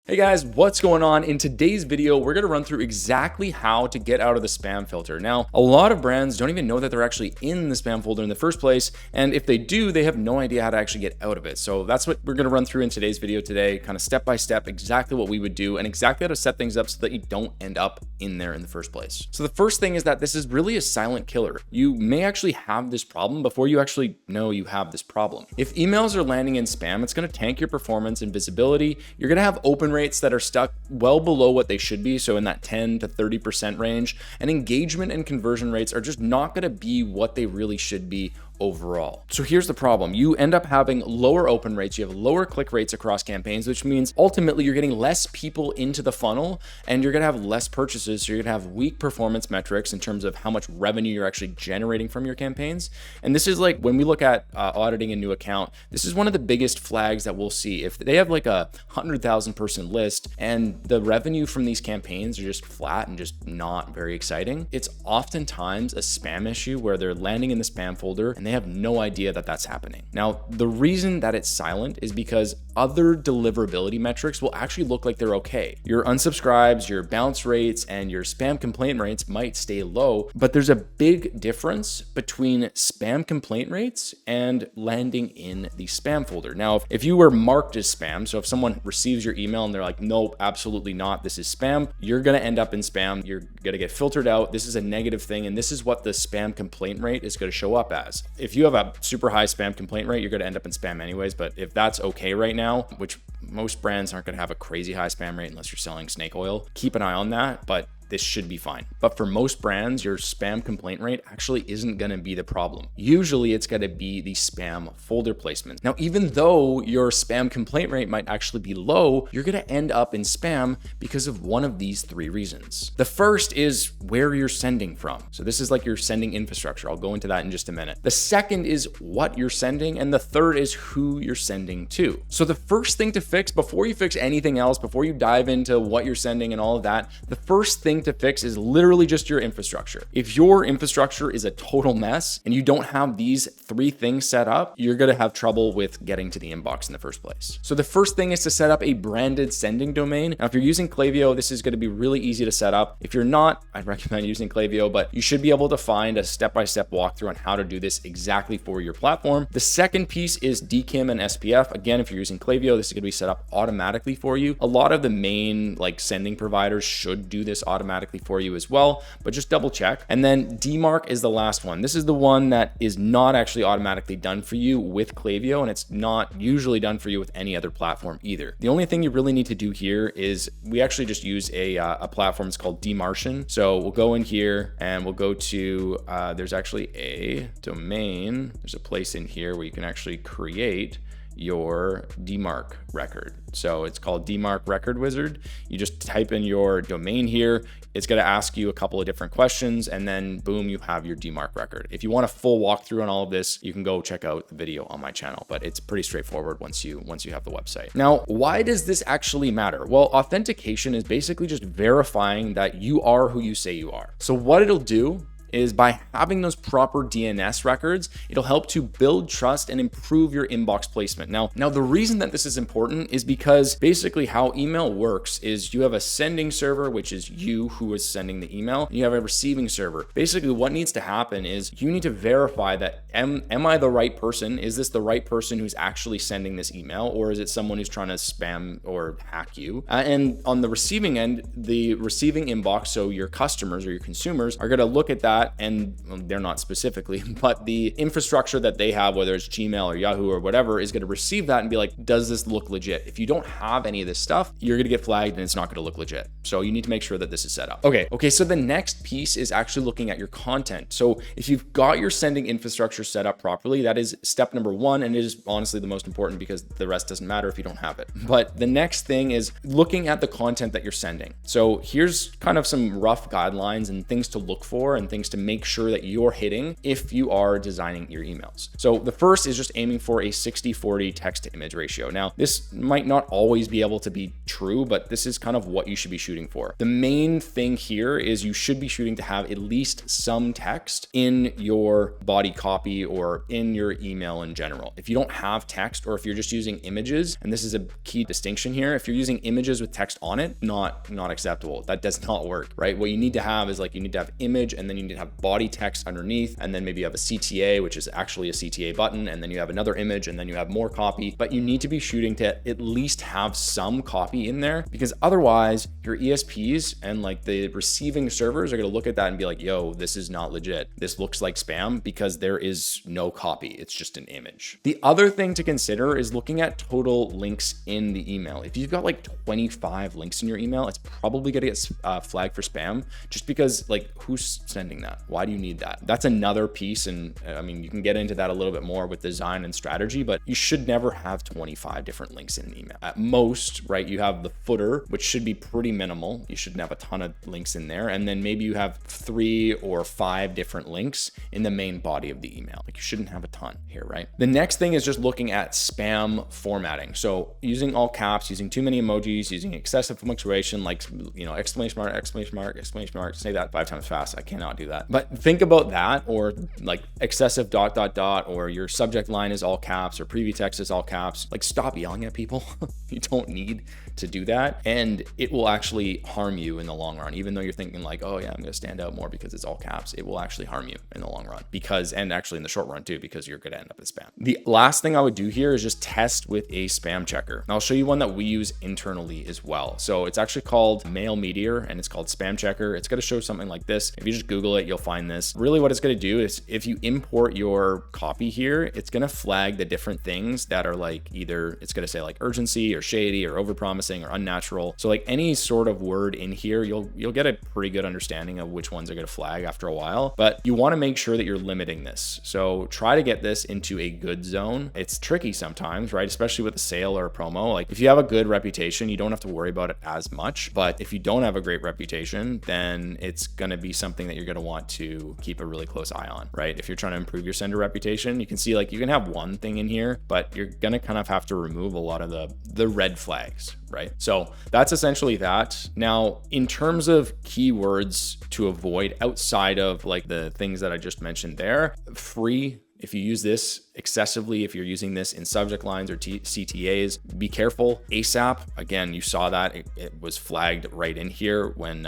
Hey guys, what's going on? In today's video, we're gonna run through exactly how to get out of the spam filter. Now, a lot of brands don't even know that they're actually in the spam folder in the first place, and if they do, they have no idea how to actually get out of it. So that's what we're gonna run through in today's video today, kind of step by step, exactly what we would do and exactly how to set things up so that you don't end up in there in the first place. So the first thing is that this is really a silent killer. You may actually have this problem before you actually know you have this problem. If emails are landing in spam, it's gonna tank your performance and visibility. You're gonna have open rates that are stuck well below what they should be, so in that 10 to 30% range, and engagement and conversion rates are just not going to be what they really should be overall. So here's the problem. You end up having lower open rates, you have lower click rates across campaigns, which means ultimately you're getting less people into the funnel and you're gonna have less purchases. So you're gonna have weak performance metrics in terms of how much revenue you're actually generating from your campaigns. And this is like when we look at auditing a new account, this is one of the biggest flags that we'll see. If they have like a 100,000 person list and the revenue from these campaigns are just flat and just not very exciting, it's oftentimes a spam issue where they're landing in the spam folder and they have no idea that that's happening. Now, the reason that it's silent is because other deliverability metrics will actually look like they're okay. Your unsubscribes, your bounce rates, and your spam complaint rates might stay low, but there's a big difference between spam complaint rates and landing in the spam folder. Now, if you were marked as spam, so if someone receives your email and they're like, nope, absolutely not, this is spam, you're gonna end up in spam, you're gonna get filtered out, this is a negative thing, and this is what the spam complaint rate is gonna show up as. If you have a super high spam complaint rate, you're going to end up in spam anyways. But if that's okay right now, which most brands aren't going to have a crazy high spam rate unless you're selling snake oil, keep an eye on that. But this should be fine. But for most brands, your spam complaint rate actually isn't going to be the problem. Usually it's going to be the spam folder placement. Now, even though your spam complaint rate might actually be low, you're going to end up in spam because of one of these three reasons. The first is where you're sending from. So this is like your sending infrastructure. I'll go into that in just a minute. The second is what you're sending. And the third is who you're sending to. So the first thing to fix before you fix anything else, before you dive into what you're sending and all of that, the first thing to fix is literally just your infrastructure. If your infrastructure is a total mess and you don't have these three things set up, you're going to have trouble with getting to the inbox in the first place. So the first thing is to set up a branded sending domain. Now, if you're using Klaviyo, this is going to be really easy to set up. If you're not, I'd recommend using Klaviyo, but you should be able to find a step-by-step walkthrough on how to do this exactly for your platform. The second piece is DKIM and SPF. Again, if you're using Klaviyo, this is going to be set up automatically for you. A lot of the main sending providers should do this automatically for you as well, but just double check. And then DMARC is the last one. This is the one that is not actually automatically done for you with Klaviyo, and it's not usually done for you with any other platform either. The only thing you really need to do here is we actually just use a platform. It's called Dmartian. So we'll go in here and we'll go to, there's actually a domain. There's a place in here where you can actually create your DMARC record. So it's called DMARC Record Wizard. You just type in your domain here. It's going to ask you a couple of different questions, and then boom, you have your DMARC record. If you want a full walkthrough on all of this, you can go check out the video on my channel, but it's pretty straightforward once you have the website. Now, why does this actually matter? Well, authentication is basically just verifying that you are who you say you are. So what it'll do is by having those proper DNS records, it'll help to build trust and improve your inbox placement. Now the reason that this is important is because basically how email works is you have a sending server, which is you who is sending the email. You have a receiving server. Basically what needs to happen is you need to verify that am I the right person? Is this the right person who's actually sending this email, or is it someone who's trying to spam or hack you? And on the receiving end, the receiving inbox, so your customers or your consumers are going to look at that, and they're not specifically, but the infrastructure that they have, whether it's Gmail or Yahoo or whatever, is going to receive that and be like, does this look legit? If you don't have any of this stuff, you're going to get flagged and it's not going to look legit. So you need to make sure that this is set up. Okay, so the next piece is actually looking at your content. So if you've got your sending infrastructure set up properly, that is step number one, and it is honestly the most important because the rest doesn't matter if you don't have it. But the next thing is looking at the content that you're sending. So here's kind of some rough guidelines and things to look for and things things to make sure that you're hitting if you are designing your emails. So the first is just aiming for a 60-40 text to image ratio. Now, this might not always be able to be true, but this is kind of what you should be shooting for. The main thing here is you should be shooting to have at least some text in your body copy or in your email in general. If you don't have text, or if you're just using images, and this is a key distinction here, if you're using images with text on it, not acceptable. That does not work, right? What you need to have is like, you need to have image, and then you need to have body text underneath, and then maybe you have a CTA, which is actually a CTA button, and then you have another image, and then you have more copy. But you need to be shooting to at least have some copy in there, because otherwise your ESPs and like the receiving servers are going to look at that and be like, yo, this is not legit. This looks like spam because there is no copy. It's just an image. The other thing to consider is looking at total links in the email. If you've got like 25 links in your email, it's probably going to get flagged for spam, just because like, who's sending that? Why do you need that? That's another piece. And I mean, you can get into that a little bit more with design and strategy, but you should never have 25 different links in an email. At most, right, you have the footer, which should be pretty minimal. You shouldn't have a ton of links in there. And then maybe you have 3 or 5 different links in the main body of the email. Like, you shouldn't have a ton here, right? The next thing is just looking at spam formatting. So using all caps, using too many emojis, using excessive punctuation, like, you know, exclamation mark, exclamation mark, exclamation mark. Say that 5 times fast. I cannot do that. But think about that, or like excessive ... or your subject line is all caps, or preview text is all caps. Like, stop yelling at people. You don't need to do that, and it will actually harm you in the long run. Even though you're thinking like, oh yeah, I'm going to stand out more because it's all caps, it will actually harm you in the long run, because, and actually in the short run too, because you're going to end up in spam. The last thing I would do here is just test with a spam checker. And I'll show you one that we use internally as well. So it's actually called Mail Meteor, and it's called Spam Checker. It's going to show something like this. If you just Google it, you'll find this. Really what it's going to do is, if you import your copy here, it's going to flag the different things that are like, either it's going to say like urgency or shady or overpromising or unnatural. So like any sort of word in here, you'll get a pretty good understanding of which ones are going to flag after a while, but you want to make sure that you're limiting this. So try to get this into a good zone. It's tricky sometimes, right? Especially with a sale or a promo. Like, if you have a good reputation, you don't have to worry about it as much. But if you don't have a great reputation, then it's going to be something that you're going to want to keep a really close eye on, right? If you're trying to improve your sender reputation, you can see like, you can have one thing in here, but you're going to kind of have to remove a lot of the red flags, right? So that's essentially that. Now, in terms of keywords to avoid outside of like the things that I just mentioned there, free. If you use this excessively, if you're using this in subject lines or CTAs, be careful. ASAP, again, you saw that it was flagged right in here when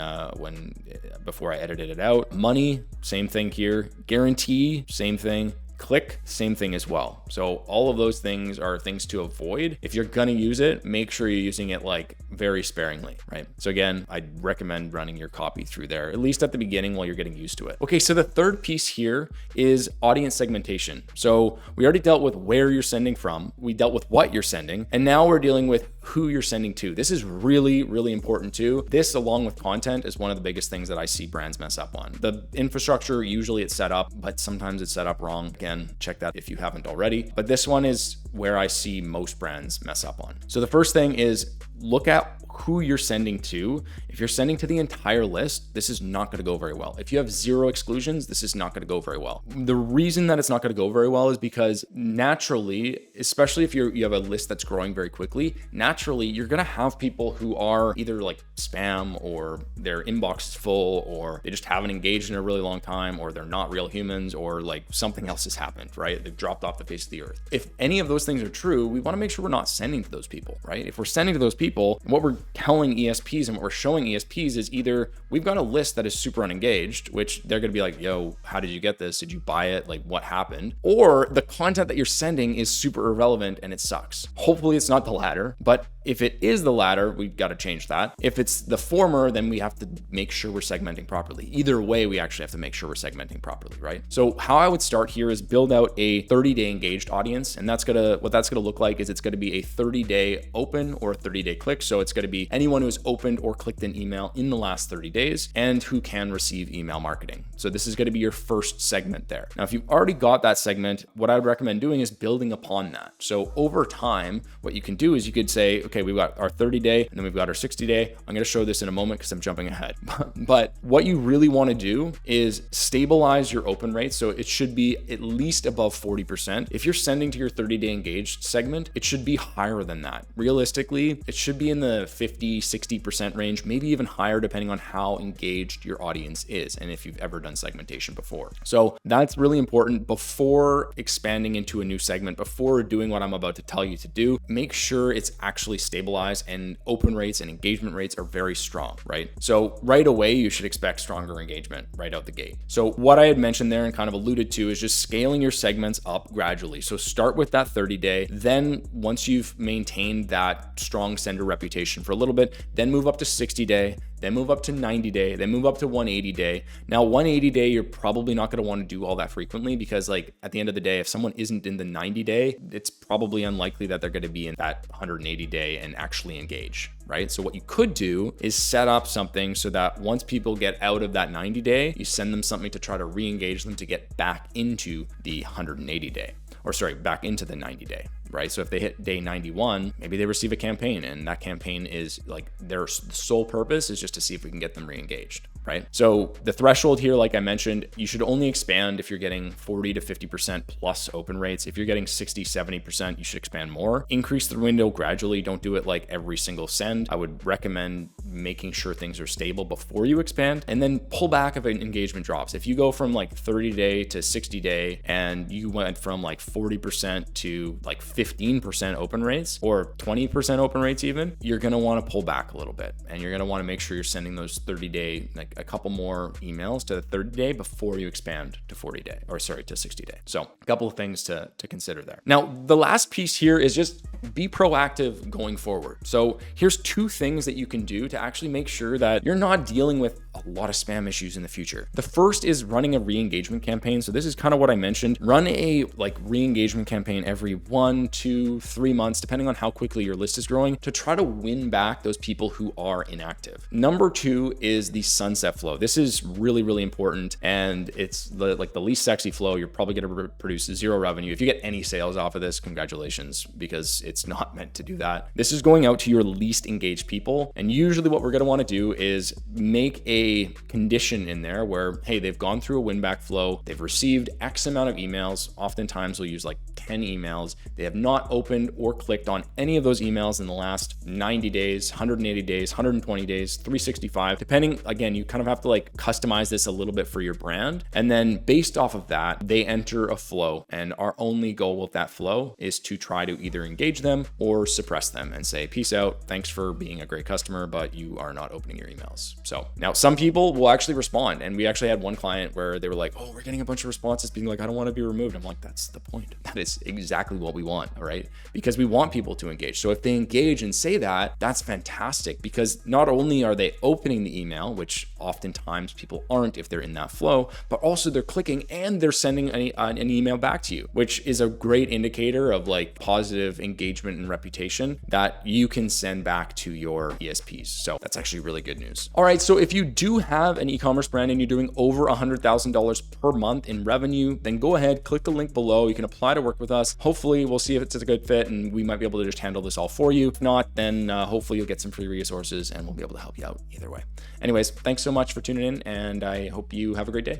before I edited it out. Money, same thing here. Guarantee, same thing. Click, same thing as well. So all of those things are things to avoid. If you're gonna use it, make sure you're using it like very sparingly, right? So again, I'd recommend running your copy through there, at least at the beginning while you're getting used to it. Okay, so the third piece here is audience segmentation. So we already dealt with where you're sending from, we dealt with what you're sending, and now we're dealing with who you're sending to. This is really, really important too. This, along with content, is one of the biggest things that I see brands mess up on. The infrastructure, usually it's set up, but sometimes it's set up wrong. Again, check that if you haven't already. But this one is where I see most brands mess up on. So the first thing is look at who you're sending to. If you're sending to the entire list, this is not going to go very well. If you have 0 exclusions, this is not going to go very well. The reason that it's not going to go very well is because naturally, especially if you have a list that's growing very quickly, naturally you're going to have people who are either like spam, or their inbox is full, or they just haven't engaged in a really long time, or they're not real humans, or like something else has happened, right? They've dropped off the face of the earth. If any of those things are true, we want to make sure we're not sending to those people, right? If we're sending to those people, what we're telling ESPs and what we're showing ESPs is either we've got a list that is super unengaged, which they're going to be like, yo, how did you get this? Did you buy it? Like, what happened? Or the content that you're sending is super irrelevant and it sucks. Hopefully it's not the latter, but if it is the latter, we've got to change that. If it's the former, then we have to make sure we're segmenting properly. Either way, we actually have to make sure we're segmenting properly, right? So how I would start here is build out a 30-day engaged audience. And what that's gonna look like is it's gonna be a 30-day open or a 30-day click. So it's gonna be anyone who's opened or clicked an email in the last 30 days and who can receive email marketing. So this is gonna be your first segment there. Now, if you've already got that segment, what I would recommend doing is building upon that. So over time, what you can do is you could say, okay, we've got our 30-day and then we've got our 60-day. I'm going to show this in a moment because I'm jumping ahead. But what you really want to do is stabilize your open rate. So it should be at least above 40%. If you're sending to your 30-day engaged segment, it should be higher than that. Realistically, it should be in the 50, 60% range, maybe even higher depending on how engaged your audience is and if you've ever done segmentation before. So that's really important before expanding into a new segment, before doing what I'm about to tell you to do. Make sure it's actually stabilized and open rates and engagement rates are very strong, right? So right away, you should expect stronger engagement right out the gate. So what I had mentioned there and kind of alluded to is just scaling your segments up gradually. So start with that 30-day. Then once you've maintained that strong sender reputation for a little bit, then move up to 60-day, then move up to 90-day, then move up to 180-day. Now 180-day, you're probably not going to want to do all that frequently because like at the end of the day, if someone isn't in the 90-day, it's probably unlikely that they're going to be in that 180-day and actually engage, right? So what you could do is set up something so that once people get out of that 90-day, you send them something to try to re-engage them to get back into the 180-day, or sorry, back into the 90-day. Right? So if they hit day 91, maybe they receive a campaign, and that campaign is like their sole purpose is just to see if we can get them re-engaged, right? So the threshold here, like I mentioned, you should only expand if you're getting 40 to 50% plus open rates. If you're getting 60, 70%, you should expand more. Increase the window gradually. Don't do it like every single send. I would recommend making sure things are stable before you expand, and then pull back if an engagement drops. If you go from like 30-day to 60-day and you went from like 40% to like 15% open rates or 20% open rates even, you're going to want to pull back a little bit, and you're going to want to make sure you're sending those 30-day, like a couple more emails to the 30-day before you expand to 40-day, or sorry, to 60-day. So a couple of things to consider there. Now, the last piece here is just be proactive going forward. So here's two things that you can do to actually make sure that you're not dealing with a lot of spam issues in the future. The first is running a re-engagement campaign. So this is kind of what I mentioned. Run a like re-engagement campaign every 1, 2, 3 months, depending on how quickly your list is growing, to try to win back those people who are inactive. Number 2 is the sunset flow. This is really, really important, and it's the least sexy flow. You're probably going to produce 0 revenue. If you get any sales off of this, congratulations, because it's not meant to do that. This is going out to your least engaged people, and usually what we're going to want to do is make a condition in there where, hey, they've gone through a win back flow, they've received X amount of emails. Oftentimes we'll use like 10 emails. They have not opened or clicked on any of those emails in the last 90 days, 180 days, 120 days, 365, depending. Again, you kind of have to like customize this a little bit for your brand. And then based off of that, they enter a flow. And our only goal with that flow is to try to either engage them or suppress them and say, peace out. Thanks for being a great customer, but you are not opening your emails. So now some people will actually respond. And we actually had one client where they were like, oh, we're getting a bunch of responses being like, I don't want to be removed. I'm like, that's the point. That is exactly what we want, all right? Because we want people to engage. So if they engage and say that, that's fantastic, because not only are they opening the email, which oftentimes people aren't if they're in that flow, but also they're clicking and they're sending an email back to you, which is a great indicator of like positive engagement and reputation that you can send back to your ESPs. So that's actually really good news. All right, so if you do have an e-commerce brand and you're doing over $100,000 per month in revenue, then go ahead, click the link below. You can apply to work with us. Hopefully we'll see if it's a good fit and we might be able to just handle this all for you. If not, then hopefully you'll get some free resources and we'll be able to help you out either way. Anyways, thanks so much for tuning in, and I hope you have a great day.